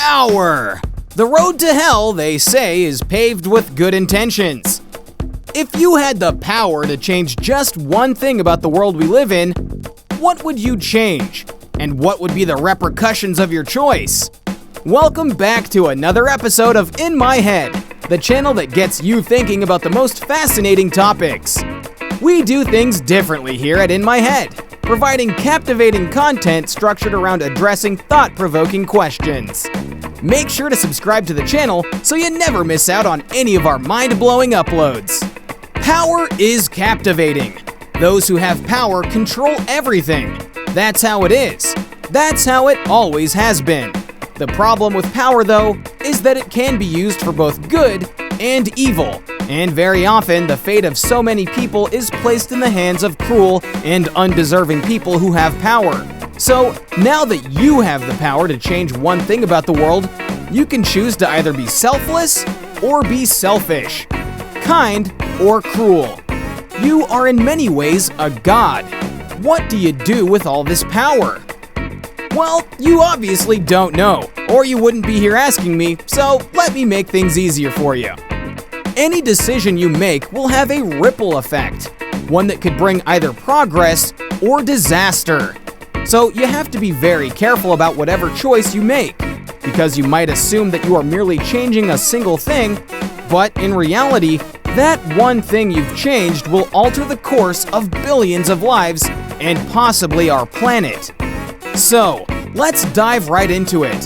Power! The road to hell, they say, is paved with good intentions. If you had the power to change just one thing about the world we live in, what would you change? And what would be the repercussions of your choice? Welcome back to another episode of In My Head, the channel that gets you thinking about the most fascinating topics. We do things differently here at In My Head, providing captivating content structured around addressing thought-provoking questions. Make sure to subscribe to the channel so you never miss out on any of our mind-blowing uploads. Power is captivating. Those who have power control everything. That's how it is. That's how it always has been. The problem with power, though, is that it can be used for both good and evil. And very often, the fate of so many people is placed in the hands of cruel and undeserving people who have power. So, now that you have the power to change one thing about the world, you can choose to either be selfless or be selfish, kind or cruel. You are in many ways a god. What do you do with all this power? Well, you obviously don't know, or you wouldn't be here asking me, so let me make things easier for you. Any decision you make will have a ripple effect, one that could bring either progress or disaster. So you have to be very careful about whatever choice you make, because you might assume that you are merely changing a single thing, but in reality, that one thing you've changed will alter the course of billions of lives and possibly our planet. So, let's dive right into it.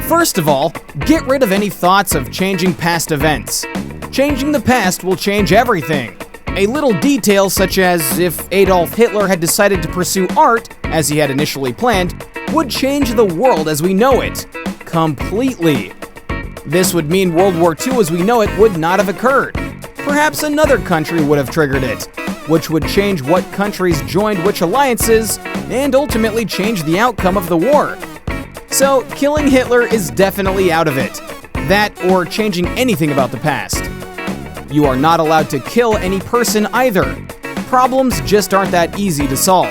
First of all, get rid of any thoughts of changing past events. Changing the past will change everything. A little detail such as if Adolf Hitler had decided to pursue art, as he had initially planned, would change the world as we know it. Completely. This would mean World War II as we know it would not have occurred. Perhaps another country would have triggered it, which would change what countries joined which alliances, and ultimately change the outcome of the war. So, killing Hitler is definitely out of it. That or changing anything about the past. You are not allowed to kill any person either. Problems just aren't that easy to solve.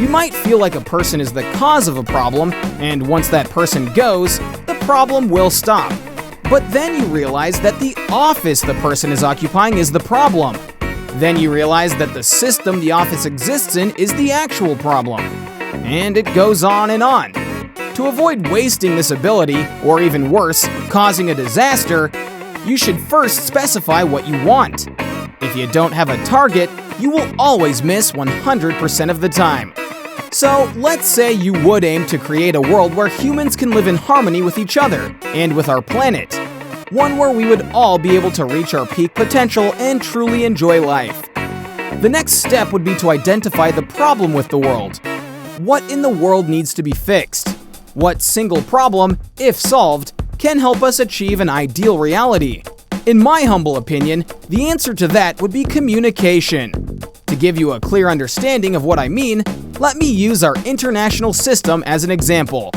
You might feel like a person is the cause of a problem, and once that person goes, the problem will stop. But then you realize that the office the person is occupying is the problem. Then you realize that the system the office exists in is the actual problem. And it goes on and on. To avoid wasting this ability, or even worse, causing a disaster, you should first specify what you want. If you don't have a target, you will always miss 100% of the time. So, let's say you would aim to create a world where humans can live in harmony with each other and with our planet. One where we would all be able to reach our peak potential and truly enjoy life. The next step would be to identify the problem with the world. What in the world needs to be fixed? What single problem, if solved, can help us achieve an ideal reality? In my humble opinion, the answer to that would be communication. To give you a clear understanding of what I mean, let me use our international system as an example.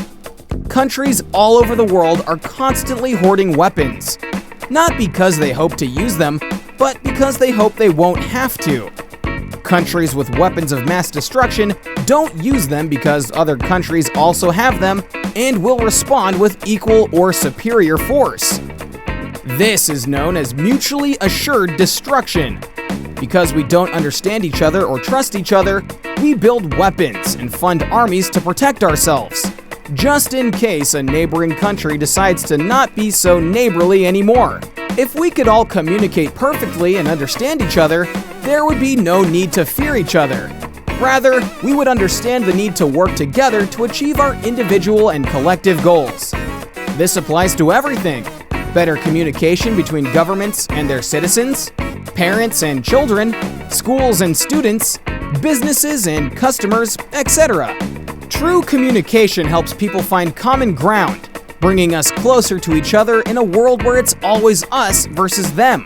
Countries all over the world are constantly hoarding weapons. Not because they hope to use them, but because they hope they won't have to. Countries with weapons of mass destruction don't use them because other countries also have them and will respond with equal or superior force. This is known as mutually assured destruction. Because we don't understand each other or trust each other, we build weapons and fund armies to protect ourselves, just in case a neighboring country decides to not be so neighborly anymore. If we could all communicate perfectly and understand each other, there would be no need to fear each other. Rather, we would understand the need to work together to achieve our individual and collective goals. This applies to everything. Better communication between governments and their citizens, parents and children, schools and students, businesses and customers, etc. True communication helps people find common ground, bringing us closer to each other in a world where it's always us versus them.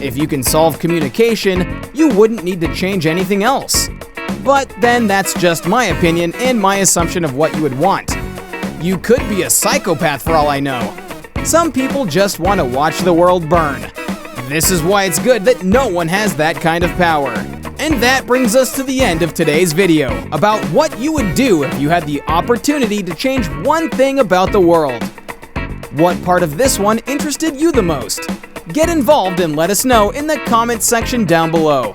If you can solve communication, you wouldn't need to change anything else. But then that's just my opinion and my assumption of what you would want. You could be a psychopath for all I know. Some people just want to watch the world burn. This is why it's good that no one has that kind of power. And that brings us to the end of today's video about what you would do if you had the opportunity to change one thing about the world. What part of this one interested you the most? Get involved and let us know in the comments section down below.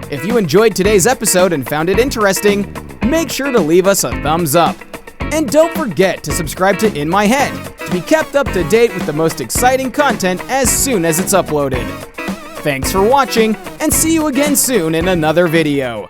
If you enjoyed today's episode and found it interesting, make sure to leave us a thumbs up. And don't forget to subscribe to In My Head to be kept up to date with the most exciting content as soon as it's uploaded. Thanks for watching, and see you again soon in another video.